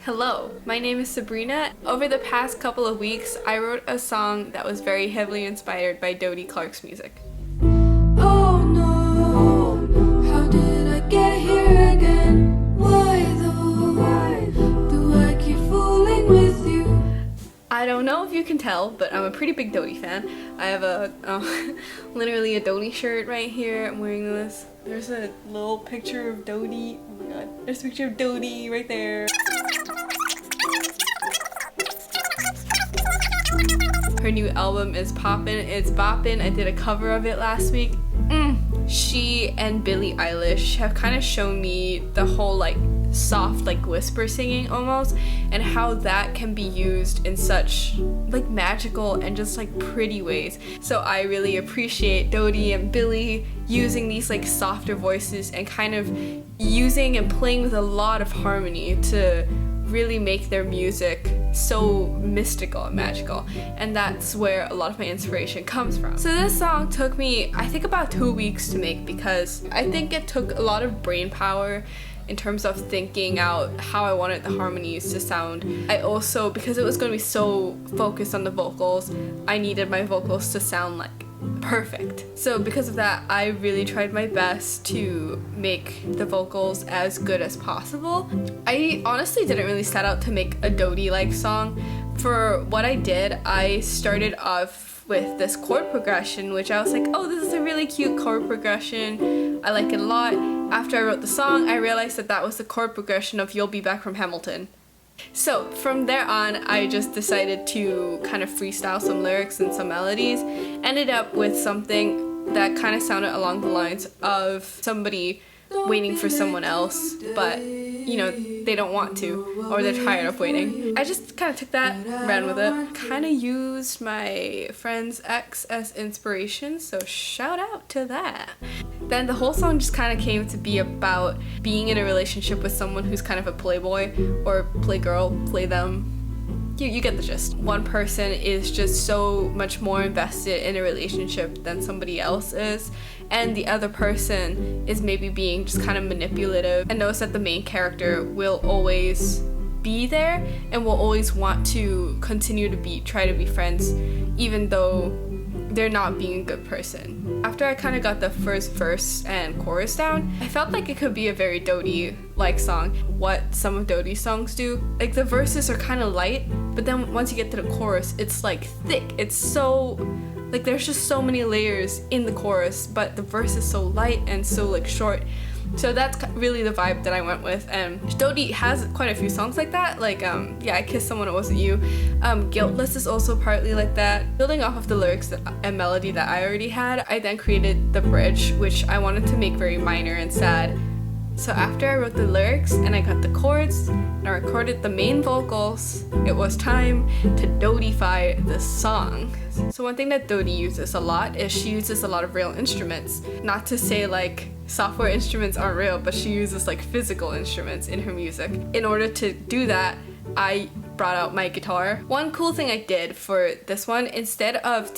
Hello, my name is Sabrina. Over the past couple of weeks, I wrote a song that was very heavily inspired by Dodie Clark's music. Oh no, how did I get here again? Why though? Do I keep fooling with you? I don't know if you can tell, but I'm a pretty big Dodie fan. I have a literally a Dodie shirt right here. I'm wearing this. There's a little picture of Dodie. Oh my god. There's a picture of Dodie right there. Her new album is poppin', it's boppin'. I did a cover of it last week. She and Billie Eilish have kind of shown me the whole like soft like whisper singing almost, and how that can be used in such like magical and just like pretty ways. So I really appreciate Dodie and Billie using these like softer voices and kind of using and playing with a lot of harmony to really make their music so mystical and magical, and that's where a lot of my inspiration comes from. So this song took me, I think, about 2 weeks to make because I think it took a lot of brain power in terms of thinking out how I wanted the harmonies to sound. I also, because it was going to be so focused on the vocals, I needed my vocals to sound like perfect. So because of that, I really tried my best to make the vocals as good as possible. I honestly didn't really set out to make a Dodie-like song. For what I did, I started off with this chord progression, which I was like, oh, this is a really cute chord progression. I like it a lot. After I wrote the song, I realized that that was the chord progression of You'll Be Back from Hamilton. So from there on, I just decided to kind of freestyle some lyrics and some melodies. Ended up with something that kind of sounded along the lines of somebody waiting for someone else, but you know, they don't want to, or they're tired of waiting. I just kind of took that, ran with it. Kind of used my friend's ex as inspiration, so shout out to that. Then the whole song just kind of came to be about being in a relationship with someone who's kind of a playboy or playgirl, play them. You get the gist. One person is just so much more invested in a relationship than somebody else is, and the other person is maybe being just kind of manipulative and knows that the main character will always be there and will always want to continue to try to be friends even though they're not being a good person. After I kind of got the first verse and chorus down, I felt like it could be a very Dodie-like song. What some of Dodie's songs do, like the verses are kind of light, but then once you get to the chorus, it's like thick. It's so, like there's just so many layers in the chorus, but the verse is so light and so like short. So that's really the vibe that I went with, and Dodie has quite a few songs like that, like yeah, I Kissed Someone It Wasn't You. Guiltless is also partly like that. Building off of the lyrics and melody that I already had, I then created the bridge, which I wanted to make very minor and sad. So after I wrote the lyrics and I got the chords and I recorded the main vocals, it was time to Dodify the song. So one thing that Dodie uses a lot is she uses a lot of real instruments. Not to say like software instruments aren't real, but she uses like physical instruments in her music. In order to do that, I brought out my guitar. One cool thing I did for this one, instead of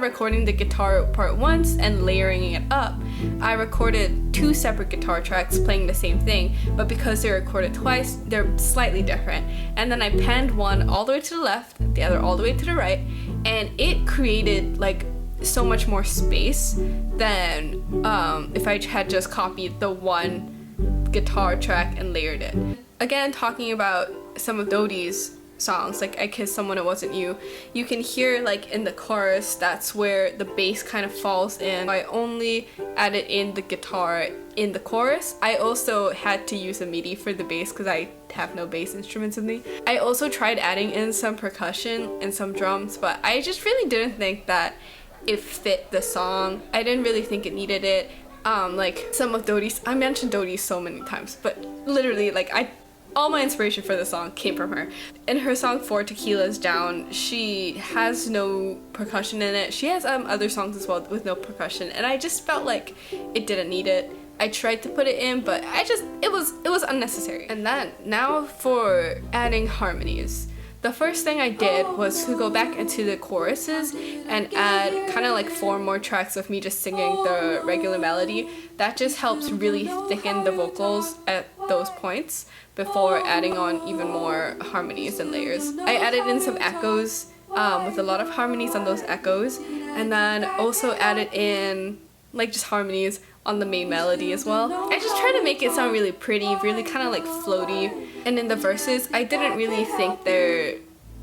recording the guitar part once and layering it up, I recorded 2 separate guitar tracks playing the same thing, but because they're recorded twice, they're slightly different. And then I panned one all the way to the left, the other all the way to the right, and it created like so much more space than if I had just copied the one guitar track and layered it. Again, talking about some of Dodie's songs, like I Kissed Someone It Wasn't You, you can hear like in the chorus, that's where the bass kind of falls in. I only added in the guitar in the chorus. I also had to use a MIDI for the bass because I have no bass instruments with me. I also tried adding in some percussion and some drums, but I just really didn't think that it fit the song. I didn't really think it needed it. Like some of Dodie's, I mentioned Dodie so many times, but literally like all my inspiration for the song came from her. In her song 4 Tequilas Down, she has no percussion in it. She has other songs as well with no percussion, and I just felt like it didn't need it. I tried to put it in, but it was unnecessary. And then now for adding harmonies. The first thing I did was to go back into the choruses and add kind of like 4 more tracks of me just singing the regular melody. That just helps really thicken the vocals at those points before adding on even more harmonies and layers. I added in some echoes with a lot of harmonies on those echoes, and then also added in like just harmonies on the main melody as well. I just try to make it sound really pretty, really kind of like floaty. And in the verses, I didn't really think there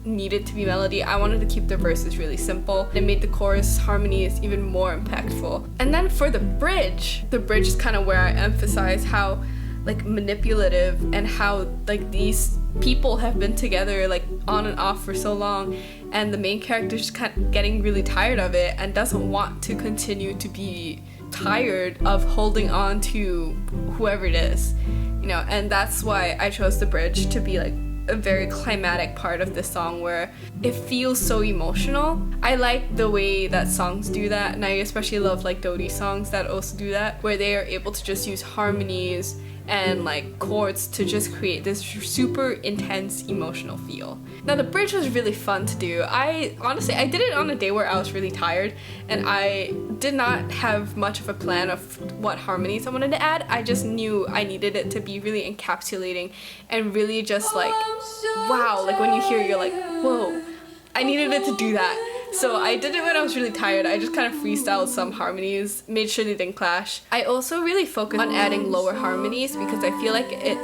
needed to be melody. I wanted to keep the verses really simple. It made the chorus harmonies even more impactful. And then for the bridge is kind of where I emphasize how like manipulative and how like these people have been together like on and off for so long, and the main character's just kind of getting really tired of it and doesn't want to continue to be tired of holding on to whoever it is, you know. And that's why I chose the bridge to be like a very climatic part of the song where it feels so emotional. I like the way that songs do that, and I especially love like dodie songs that also do that, where they are able to just use harmonies and like chords to just create this super intense emotional feel. Now the bridge was really fun to do. I did it on a day where I was really tired and I did not have much of a plan of what harmonies I wanted to add. I just knew I needed it to be really encapsulating and really just like, wow, like when you hear it, you're like, whoa, I needed it to do that. So I did it when I was really tired. I just kind of freestyled some harmonies, made sure they didn't clash. I also really focused on adding lower harmonies because I feel like it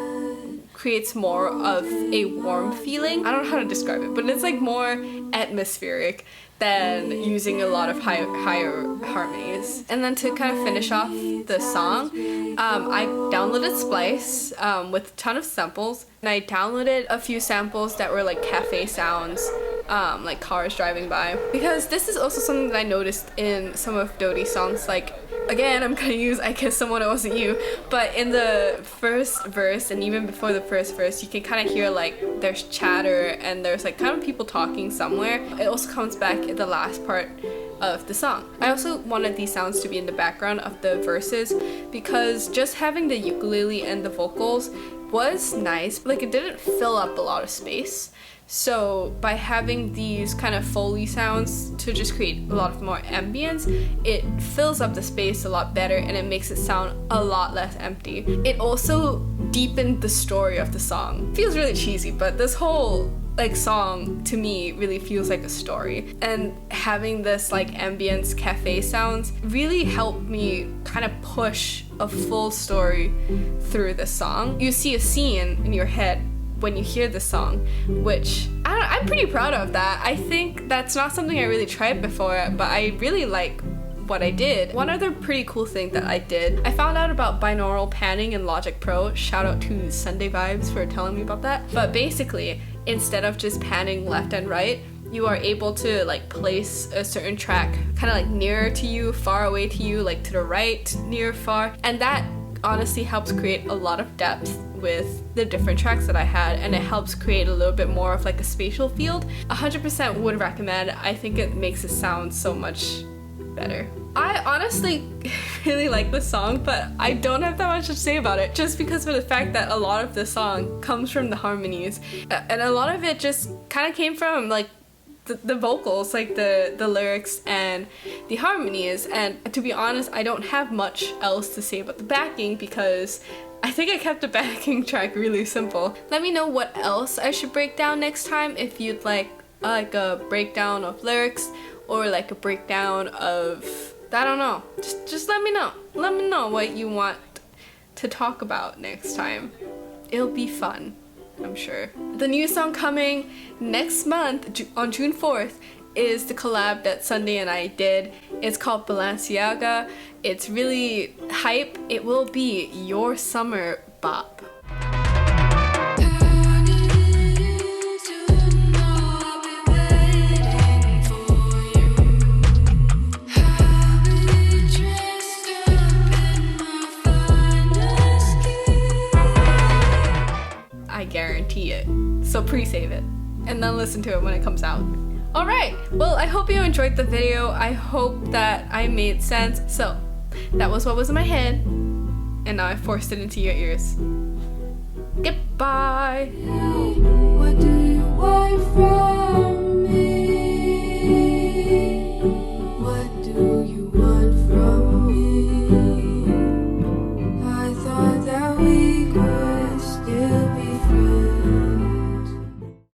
creates more of a warm feeling. I don't know how to describe it, but it's like more atmospheric than using a lot of higher harmonies. And then to kind of finish off the song, I downloaded Splice with a ton of samples, and I downloaded a few samples that were like cafe sounds, like cars driving by, because this is also something that I noticed in some of Dodie's songs. Like, again, I'm gonna use I Kissed Someone It Wasn't You, but in the first verse and even before the first verse, you can kind of hear like there's chatter and there's like kind of people talking somewhere. It also comes back at the last part of the song. I also wanted these sounds to be in the background of the verses because just having the ukulele and the vocals was nice, but like it didn't fill up a lot of space. So by having these kind of Foley sounds to just create a lot of more ambience, it fills up the space a lot better and it makes it sound a lot less empty. It also deepened the story of the song. It feels really cheesy, but this whole like song to me really feels like a story, and having this like ambience cafe sounds really helped me kind of push a full story through the song. You see a scene in your head when you hear the song, which I'm pretty proud of that. I think that's not something I really tried before, but I really like what I did. One other pretty cool thing that I did, I found out about binaural panning in Logic Pro. Shout out to Sunday Vibes for telling me about that. But basically, instead of just panning left and right, you are able to like place a certain track kind of like nearer to you, far away to you, like to the right, near, far, and that honestly helps create a lot of depth with the different tracks that I had, and it helps create a little bit more of like a spatial field. 100% would recommend. I think it makes it sound so much better. I honestly really like this song, but I don't have that much to say about it just because of the fact that a lot of the song comes from the harmonies, and a lot of it just kind of came from like the vocals, like the lyrics and the harmonies. And to be honest, I don't have much else to say about the backing because I think I kept the backing track really simple. Let me know what else I should break down next time if you'd like a breakdown of lyrics or like a breakdown of, I don't know, just let me know. Let me know what you want to talk about next time. It'll be fun, I'm sure. The new song coming next month on June 4th is the collab that Sunday and I did. It's called Balenciaga. It's really hype. It will be your summer bop. I guarantee it. So pre-save it and then listen to it when it comes out. Alright, well, I hope you enjoyed the video. I hope that I made sense. So, that was what was in my head, and now I forced it into your ears. Goodbye!